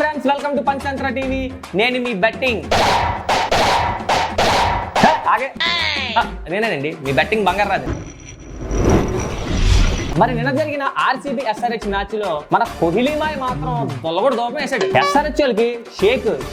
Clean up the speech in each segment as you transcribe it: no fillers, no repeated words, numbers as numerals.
Friends, welcome to Panchatantra TV. నేను మీ betting నేనేనండి మీ betting Bangarraju. మరి నిన్న జరిగిన ఆర్సీబీ ఎస్ఆర్హెచ్ మ్యాచ్ లో మన కోహ్లీమాయ్ మాత్రం దొల్లగొడు దూపం వేసాడు. ఎస్ఆర్హెచ్ వాళ్ళకి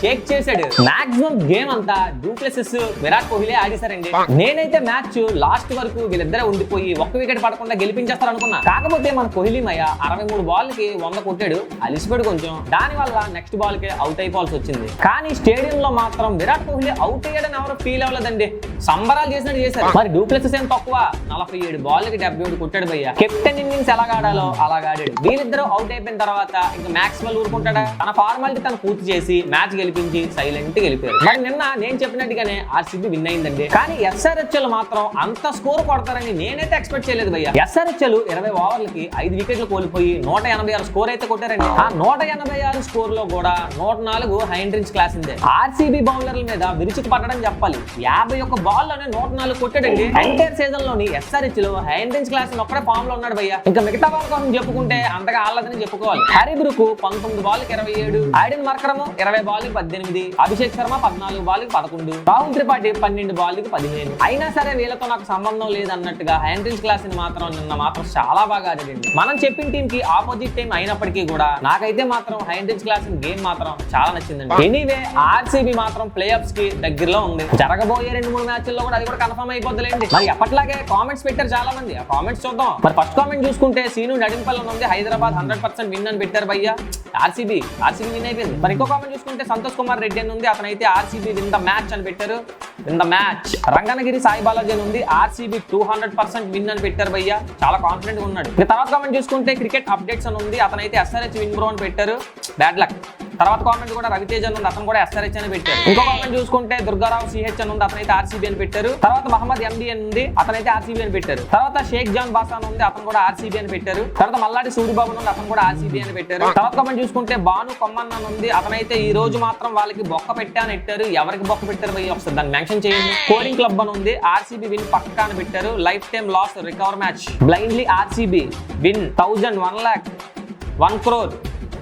షేక్ చేశాడు. మాక్సిమం గేమ్ అంతా డూప్లెసిస్ విరాట్ కోహ్లీ ఆడేశారండి. నేనైతే మ్యాచ్ లాస్ట్ వరకు వీళ్ళిద్దరే ఉండిపోయి ఒక్క వికెట్ పడకుండా గెలిపించేస్తారు అనుకున్నా. కాకపోతే మన కోహ్లీమాయ 63 బాల్కి 100 కొట్టాడు. అలిసిపోయాడు కొంచెం. దాని వల్ల నెక్స్ట్ బాల్ కి అవుట్ అయిపోవాల్సి వచ్చింది. కానీ స్టేడియం లో మాత్రం విరాట్ కోహ్లీ అవుట్ అయ్యాడని ఎవరు ఫీల్ అవ్వలేదండి. సంబరాలు చేసినట్టు చేశారు. మరి డూప్లెసిస్ ఏం తక్కువ, 47 బాల్కి 77 కొట్టాడు భయ్య. కెప్టెన్ ఇన్నింగ్స్ ఎలా ఆడాలో అలాగా ఆడాడు. వీళ్ళిద్దరూ అవుట్ అయిపోయిన తర్వాత ఇంకా మ్యాక్స్వెల్ ఊరుకుంటాడా? తన ఫార్మాలిటీ తను పూర్తి చేసి మ్యాచ్ గెలిపించి సైలెంట్ గెలిపారు. మరి నిన్న నేను చెప్పినట్టుగానే ఆర్సీబీ విన్ అయిందండి. కానీ ఎస్ఆర్హెచ్ఎల్ మాత్రం అంత స్కోర్ కొడతారని నేనైతే ఎక్స్పెక్ట్ చేయలేదు భయ్య. ఎస్ఆర్హెచ్ఎల్ 20 ఓవర్లకి 5 వికెట్లు కోల్పోయి 186 స్కోర్ అయితే కొట్టారండి. ఆ 186 స్కోర్ లో కూడా 104 హై రేంజ్ క్లాస్ ఉంది. ఆర్సీబీ బౌలర్ల మీద విరుచుకు పడడం చెప్పాలి. 51 బాల్లోనే 104 కొట్టాడండి. ఎంటైర్ సీజన్ లోని ఎస్ఆర్హెచ్ఎల్ హై రేంజ్ క్లాస్ ఒక్కడే ఫామ్ లో ఉన్నాడు భయ్య. ఇంకా మిగతా వాళ్ళ కోసం చెప్పుకుంటే అంతగా ఆడలేదని చెప్పుకోవాలి. హరిబ్రూక్ 19 బాల్కి 27, ఐడెన్ మార్కరము 20 బాల్కి 18, అభిషేక్ శర్మ 14 బాల్కి 11, రాహుల్ త్రిపాఠి 12 బాల్కి 15. అయినా సరే వీళ్ళతో నాకు సంబంధం లేదన్నట్టుగా హై రేంజ్ క్లాస్ ని మాత్రం నిన్న మాత్రం చాలా బాగా ఆడాడండి. మనం చెప్పిన టీం కి ఆపోజిట్ టీం అయినప్పటికీ కూడా నాకైతే మాత్రం హై రేంజ్ క్లాస్ గేమ్ మాత్రం చాలా నచ్చిందండి. ఎనీవే ఆర్సీబీ మాత్రం ప్లే ఆఫ్స్ కి దగ్గరలో ఉంది. జరగబోయే 2-3 మ్యాచ్ల్లో కూడా అది కూడా కన్ఫర్మ్ అయిపోద్దులేండి. మరి ఎప్పట్లాగే కామెంట్స్ పెట్టారు చాలా మంది. ఆ కామెంట్స్ చూద్దాం. మరి ఫస్ట్ కామెంట్ చూసుకుంటే సీను నడింపల్లో ఉంది హైదరాబాద్ 100% విన్ అని పెట్టారు భయ్య. ఆర్సీబీ విన్ అయిపోయింది. మరి ఇంకో కామెంట్ చూసుకుంటే సంతోష్ కుమార్ రెడ్డి అని ఉంది. అతనైతే ఆర్సీబీ విన్ ద మ్యాచ్ అని పెట్టారు. Win the match. Ranganagiri Sai Balaji అని ఉంది. ఆర్సీబీ 200% విన్ అని పెట్టారు భయ్య. చాలా కాన్ఫిడెంట్ గా ఉన్నాడు. తర్వాత కామెంట్ చూసుకుంటే క్రికెట్ అప్డేట్స్ అని ఉంది. అతనైతే ఎస్ఆర్హెచ్ విన్ బ్రో అని పెట్టారు. Bad luck. తర్వాత కామెంట్ కూడా రవితేజ్ అని ఉంది. అతను కూడా ఎస్ఆర్హెచ్ అని పెట్టారు. ఇంకో కామెంట్ చూసుకుంటే దుర్గారావు సిహెచ్ అని ఉంది. అతనైతే ఆర్సీబీ అని పెట్టారు. తర్వాత మహమ్మద్ ఎండి అని ఉంది. అతనైతే ఆర్సీబీ అని పెట్టారు. తర్వాత షేక్ జాన్ బాసా అని ఉంది. అతను కూడా ఆర్సీబీ అని పెట్టారు. తర్వాత మల్లాడి సూరిబాబు ఉంది. అతను కూడా ఆర్సీబీ అని పెట్టారు. తర్వాత కామెంట్ చూసుకుంటే బాను కొమ్మన్ అని ఉంది. అతనైతే ఈ రోజు మాత్రం వాళ్ళకి బొక్క పెట్టాను పెట్టారు. ఎవరికి బొక్క పెట్టారు భయ్య ఒకసారి దాన్ని మెన్షన్ చేయండి. కోడింగ్ క్లబ్ అని ఉంది. ఆర్సీబీ విన్ పక్కా అని పెట్టారు. Life time loss recover match. Blindly RCB win 1000, 1 lakh, 1 crore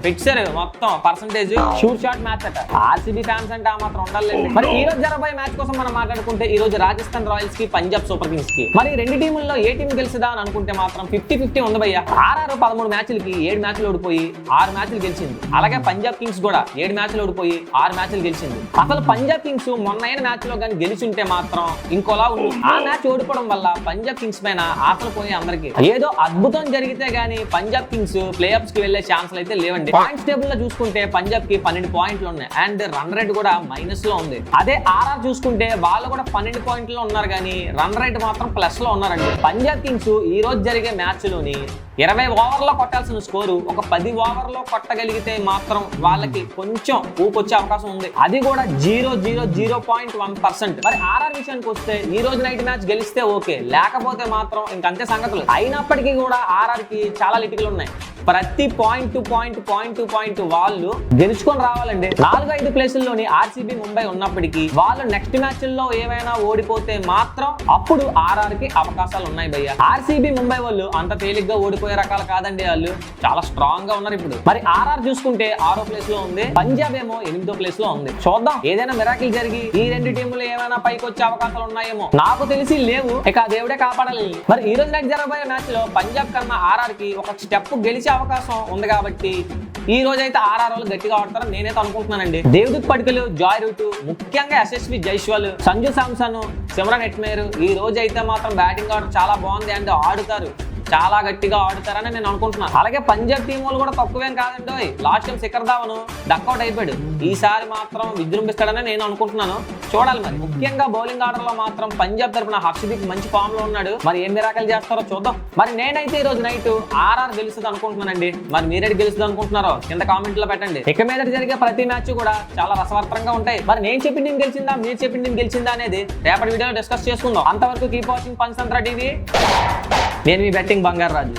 fixer మొత్తం పర్సంటేజ్. షూట్ షాట్ మ్యాచ్ అట. ఆర్సీబీ ఫ్యాన్స్ అంటే ఆ మాత్రం ఉండాలండి. మరి ఈ రోజు జరగబోయే మ్యాచ్ కోసం మనం మాట్లాడుకుంటే ఈ రోజు రాజస్థాన్ రాయల్స్ కి పంజాబ్ సూపర్ కింగ్స్ కి. మరి రెండు టీముల్లో ఏ టీం గెలిచిదా అని అనుకుంటే మాత్రం 50-50 ఉంది భయ్య. ఆర్ఆర్ 13 మ్యాచ్లకి 7 మ్యాచ్లు ఓడిపోయి 6 మ్యాచ్లు గెలిచింది. అలాగే పంజాబ్ కింగ్స్ కూడా 7 మ్యాచ్లు ఓడిపోయి 6 మ్యాచ్లు గెలిచింది. అసలు పంజాబ్ కింగ్స్ మొన్న అయిన మ్యాచ్ లో కానీ గెలిచుంటే మాత్రం ఇంకోలా ఉంది. ఆ మ్యాచ్ ఓడిపోవడం వల్ల పంజాబ్ కింగ్స్ పైన ఆశలు పోయి అందరికి ఏదో అద్భుతం జరిగితే గానీ పంజాబ్ కింగ్స్ ప్లే ఆఫ్స్ కి వెళ్లే ఛాన్సులు అయితే లేవండి. పాయింట్స్ టేబుల్ లో చూసుకుంటే పంజాబ్ కి 12 పాయింట్లు ఉన్నాయి. అండ్ రన్ రేట్ కూడా మైనస్ లో ఉంది. అదే ఆర్ఆర్ చూసుకుంటే వాళ్ళు కూడా 12 పాయింట్లు ఉన్నారు కానీ రన్ రేట్ మాత్రం ప్లస్ లో ఉన్నారండి. పంజాబ్ కింగ్స్ ఈ రోజు జరిగే మ్యాచ్ లోని 20 ఓవర్లో కొట్టాల్సిన స్కోరు ఒక 10 ఓవర్లో కొట్టగలిగితే మాత్రం వాళ్ళకి కొంచెం ఊపొచ్చే అవకాశం ఉంది. అది కూడా 0.1%. మరి ఆర్ఆర్ విషయానికి వస్తే ఈ రోజు నైట్ మ్యాచ్ గెలిస్తే ఓకే, లేకపోతే మాత్రం ఇంకంతే సంగతులు. అయినప్పటికీ కూడా ఆర్ఆర్ కి చాలా లిటికలు ఉన్నాయి. ప్రతి పాయింట్ టు పాయింట్ వాళ్ళు గెలుచుకొని రావాలండి. 4-5 ప్లేసుల్లోని ఆర్సీబీ ముంబై ఉన్నప్పటికీ వాళ్ళు నెక్స్ట్ మ్యాచ్ల్లో ఏమైనా ఓడిపోతే మాత్రం అప్పుడు ఆర్ఆర్ కి అవకాశాలు ఉన్నాయి భయ్య. ఆర్సీబీ ముంబై వాళ్ళు అంత తేలిగ్గా ఓడిపోయే రకాలు కాదండి. వాళ్ళు చాలా స్ట్రాంగ్ గా ఉన్నారు ఇప్పుడు. మరి ఆర్ఆర్ చూసుకుంటే 6వ ప్లేస్ లో ఉంది. పంజాబ్ ఏమో 8వ ప్లేస్ లో ఉంది. చూద్దాం ఏదైనా మిరాకిల్ జరిగి ఈ రెండు టీములు ఏమైనా పైకి వచ్చే అవకాశాలు ఉన్నాయేమో. నాకు తెలిసి లేవు. ఇక దేవుడే కాపాడాలి. మరి ఈ రోజు నైట్ జరగబోయే మ్యాచ్ లో పంజాబ్ కన్నా ఆర్ఆర్ కి ఒక స్టెప్ గెలిచే అవకాశం ఉంది కాబట్టి ఈ రోజు అయితే ఆర్ఆర్ వాళ్ళు గట్టిగా ఆడతారని నేనైతే అనుకుంటున్నానండి. దేవదూత్ పడికలు, జాయ్ రూట్, ముఖ్యంగా యశస్వి జైస్వాల్, సంజు శాంసన్, సిమ్రన్ హెట్మేర్ ఈ రోజు అయితే మాత్రం బ్యాటింగ్ ఆర్డర్ చాలా బాగుంది. అండ్ ఆడుతారు, చాలా గట్టిగా ఆడుతారని నేను అనుకుంటున్నాను. అలాగే పంజాబ్ టీం వాళ్ళు కూడా తక్కువేం కాదండి. Last time Shikhar Dhawan duck out అయిపోయాడు. ఈసారి మాత్రం విజృంభిస్తాడని నేను అనుకుంటున్నాను. చూడాలి. మరి ముఖ్యంగా బౌలింగ్ ఆర్డర్ లో మాత్రం పంజాబ్ తరపున హర్షదీప్ మంచి ఫామ్ లో ఉన్నాడు. మరి ఏం మిరాకల్ చేస్తారో చూద్దాం. మరి నేనైతే ఈ రోజు నైట్ ఆర్ఆర్ గెలుస్తుంది అనుకుంటున్నానండి. మరి మీరేది గెలుస్తుంది అనుకుంటున్నారో కింద కామెంట్ లో పెట్టండి. ఇక మీద జరిగే ప్రతి మ్యాచ్ కూడా చాలా రసవత్తరంగా ఉంటాయి. మరి నేను చెప్పిన టీం గెలిచిందా, మీరు చెప్పిన టీం గెలిచిందా అనేది రేపటి వీడియోలో డిస్కస్ చేసుకుందాం. అంతవరకు కీప్ వాచింగ్ పంచతంత్ర టీవీ. నేను మీ బెట్టింగ్ బంగారాజు.